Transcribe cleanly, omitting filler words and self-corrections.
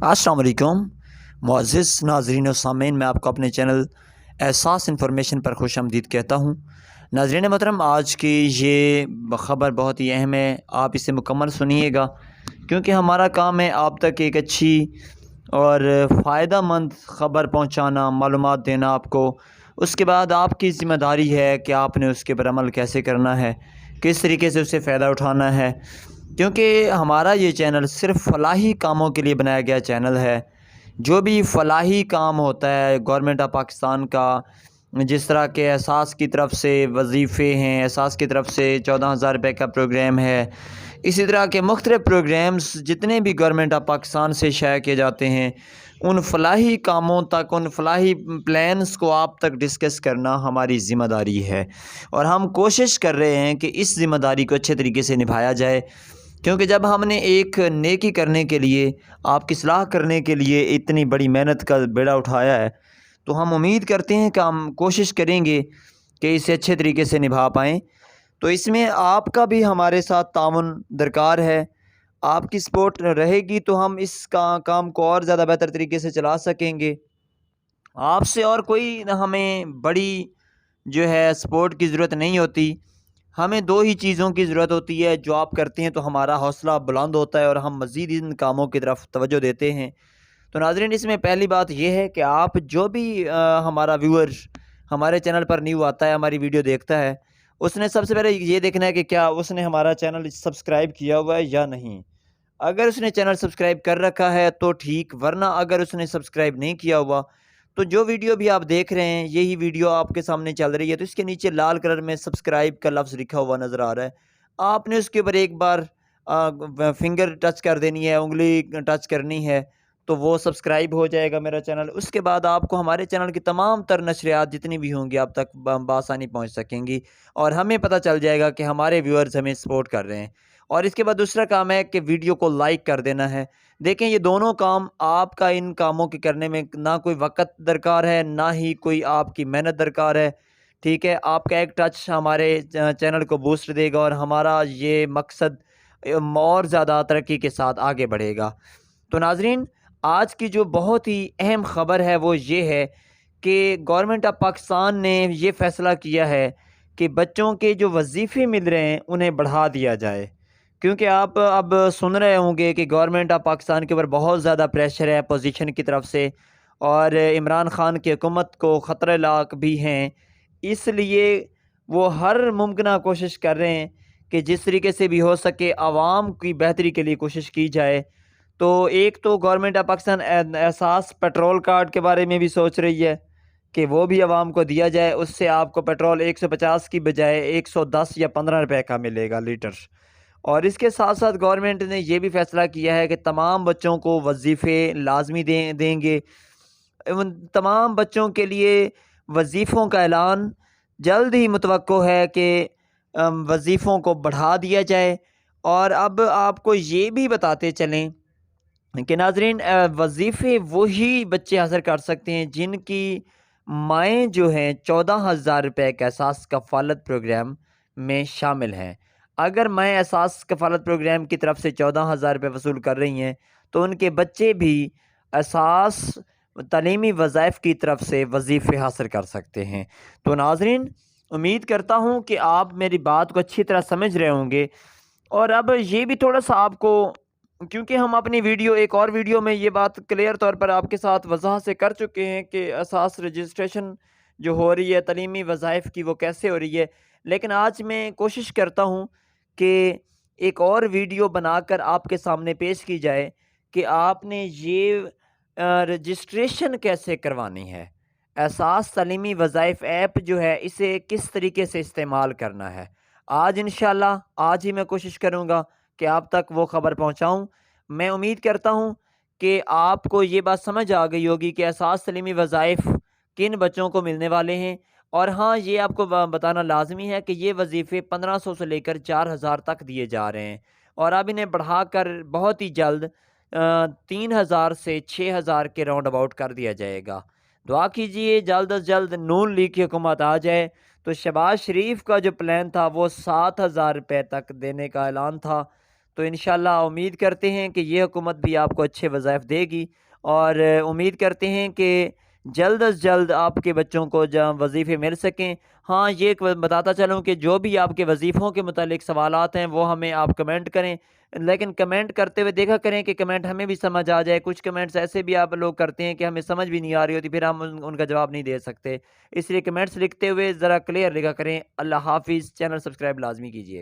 अस्सलाम वालेकुम मुअज़्ज़िज़ नाज़रीन और सामीन, मैं आपको अपने चैनल एहसास इन्फॉर्मेशन पर खुश आमदीद कहता हूँ। नाज़रीन मोहतरम, आज की ये ख़बर बहुत ही अहम है, आप इसे मुकम्मल सुनिएगा क्योंकि हमारा काम है आप तक एक अच्छी और फ़ायदा मंद ख़बर पहुँचाना, मालूमात देना आपको। उसके बाद आपकी ज़िम्मेदारी है कि आपने उसके ऊपर अमल कैसे करना है, किस तरीके से उससे फ़ायदा उठाना है, क्योंकि हमारा ये चैनल सिर्फ़ फ़लाही कामों के लिए बनाया गया चैनल है। जो भी फ़लाही काम होता है गवर्नमेंट ऑफ पाकिस्तान का, जिस तरह के एहसास की तरफ से वजीफ़े हैं, एहसास की तरफ से 14,000 रुपये का प्रोग्राम है, इसी तरह के मुख्तलिफ़ प्रोग्राम्स जितने भी गवर्नमेंट ऑफ पाकिस्तान से शाया किए जाते हैं, उन फ़लाही कामों तक, उन फ़लाही प्लान्स को आप तक डिस्कस करना हमारी ज़िम्मेदारी है। और हम कोशिश कर रहे हैं कि इस ज़िम्मेदारी को अच्छे तरीके से निभाया जाए, क्योंकि जब हमने एक नेकी करने के लिए, आपकी इस्लाह करने के लिए इतनी बड़ी मेहनत का बेड़ा उठाया है, तो हम उम्मीद करते हैं कि हम कोशिश करेंगे कि इसे अच्छे तरीके से निभा पाएँ। तो इसमें आपका भी हमारे साथ ताउन दरकार है। आपकी सपोर्ट रहेगी तो हम इस काम को और ज़्यादा बेहतर तरीके से चला सकेंगे। आपसे और कोई हमें बड़ी जो है सपोर्ट की ज़रूरत नहीं होती। हमें दो ही चीज़ों की ज़रूरत होती है, जो आप करते हैं तो हमारा हौसला बुलंद होता है और हम मज़ीद इन कामों की तरफ तवज्जो देते हैं। तो नाज़रीन, इसमें पहली बात ये है कि आप जो भी हमारा व्यूअर हमारे चैनल पर न्यू आता है, हमारी वीडियो देखता है, उसने सबसे पहले ये देखना है कि क्या उसने हमारा चैनल सब्सक्राइब किया हुआ है या नहीं। अगर उसने चैनल सब्सक्राइब कर रखा है तो ठीक, वरना अगर उसने सब्सक्राइब नहीं किया हुआ तो जो वीडियो भी आप देख रहे हैं, यही वीडियो आपके सामने चल रही है, तो इसके नीचे लाल कलर में सब्सक्राइब का लफ्ज़ लिखा हुआ नज़र आ रहा है। आपने उसके ऊपर एक बार फिंगर टच कर देनी है, उंगली टच करनी है, तो वो सब्सक्राइब हो जाएगा मेरा चैनल। उसके बाद आपको हमारे चैनल की तमाम तर नशरियात जितनी भी होंगी आप तक बआसानी पहुँच सकेंगी और हमें पता चल जाएगा कि हमारे व्यूअर्स हमें सपोर्ट कर रहे हैं। और इसके बाद दूसरा काम है कि वीडियो को लाइक कर देना है। देखें, ये दोनों काम आपका इन कामों के करने में ना कोई वक़्त दरकार है, ना ही कोई आपकी मेहनत दरकार है, ठीक है? आपका एक टच हमारे चैनल को बूस्ट देगा और हमारा ये मकसद और ज़्यादा तरक्की के साथ आगे बढ़ेगा। तो नाज़रीन, आज की जो बहुत ही अहम ख़बर है वो ये है कि गवर्नमेंट ऑफ पाकिस्तान ने ये फ़ैसला किया है कि बच्चों के जो वज़ीफ़े मिल रहे हैं उन्हें बढ़ा दिया जाए। क्योंकि आप अब सुन रहे होंगे कि गवर्नमेंट ऑफ पाकिस्तान के ऊपर बहुत ज़्यादा प्रेशर है अपोजिशन की तरफ से, और इमरान ख़ान की हुकूमत को ख़तरे लाक भी हैं। इसलिए वो हर मुमकिन कोशिश कर रहे हैं कि जिस तरीके से भी हो सके आवाम की बेहतरी के लिए कोशिश की जाए। तो एक तो गवर्नमेंट ऑफ पाकिस्तान एहसास पेट्रोल कार्ड के बारे में भी सोच रही है कि वो भी आवाम को दिया जाए। उससे आपको पेट्रोल 150 की बजाय 110 या 15 रुपए का मिलेगा लीटर। और इसके साथ साथ गवर्नमेंट ने ये भी फ़ैसला किया है कि तमाम बच्चों को वजीफ़े लाजमी देंगे। उन तमाम बच्चों के लिए वजीफ़ों का ऐलान जल्द ही मुतवक्को है कि वजीफ़ों को बढ़ा दिया जाए। और अब आपको ये भी बताते चलें कि नाज़रीन, वजीफ़े वही बच्चे हासिल कर सकते हैं जिनकी माएँ जो हैं 14,000 रुपये के एहसास कफ़ालत प्रोग्राम में शामिल हैं। अगर माएँ एहसास कफ़ालत प्रोग्राम की तरफ से 14,000 रुपये वसूल कर रही हैं तो उनके बच्चे भी एहसास तालीमी वज़ाइफ़ की तरफ से वजीफ़े हासिल कर सकते हैं। तो नाज़रीन, उम्मीद करता हूँ कि आप मेरी बात को अच्छी तरह समझ रहे होंगे। और अब ये भी थोड़ा-सा आपको, क्योंकि हम अपनी वीडियो एक और वीडियो में ये बात क्लियर तौर पर आपके साथ वज़ाहत से कर चुके हैं कि एहसास रजिस्ट्रेशन जो हो रही है तालीमी वज़ाइफ़ की, वो कैसे हो रही है। लेकिन आज मैं कोशिश करता हूँ कि एक और वीडियो बनाकर आपके सामने पेश की जाए कि आपने ये रजिस्ट्रेशन कैसे करवानी है। एहसास तालीमी वज़ाइफ़ ऐप जो है, इसे किस तरीके से इस्तेमाल करना है। आज इंशाल्लाह आज ही मैं कोशिश करूँगा कि आप तक वो ख़बर पहुँचाऊँ। मैं उम्मीद करता हूँ कि आपको ये बात समझ आ गई होगी कि एहसास तालीमी वज़ाइफ़ किन बच्चों को मिलने वाले हैं। और हाँ, ये आपको बताना लाज़मी है कि ये वज़ीफ़े 1500 से लेकर 4000 तक दिए जा रहे हैं और अब इन्हें बढ़ाकर बहुत ही जल्द 3000 से 6000 के राउंड अबाउट कर दिया जाएगा। दुआ कीजिए जल्द अज़ जल्द नून लीग की हुकूमत आ जाए। तो शहबाज शरीफ का जो प्लान था वो 7,000 रुपये तक देने का ऐलान था। تو انشاءاللہ امید کرتے ہیں کہ یہ حکومت بھی آپ کو اچھے وظائف دے گی، اور امید کرتے ہیں کہ جلد از جلد آپ کے بچوں کو وظیفے مل سکیں۔ ہاں، یہ ایک بتاتا چلوں کہ جو بھی آپ کے وظیفوں کے متعلق سوالات ہیں وہ ہمیں آپ کمنٹ کریں، لیکن کمنٹ کرتے ہوئے دیکھا کریں کہ کمنٹ ہمیں بھی سمجھ آ جائے۔ کچھ کمنٹس ایسے بھی آپ لوگ کرتے ہیں کہ ہمیں سمجھ بھی نہیں آ رہی ہوتی، پھر ہم ان کا جواب نہیں دے سکتے۔ اس لیے کمنٹس لکھتے ہوئے ذرا کلیئر لکھا کریں۔ اللہ حافظ۔ چینل سبسکرائب لازمی کیجیے۔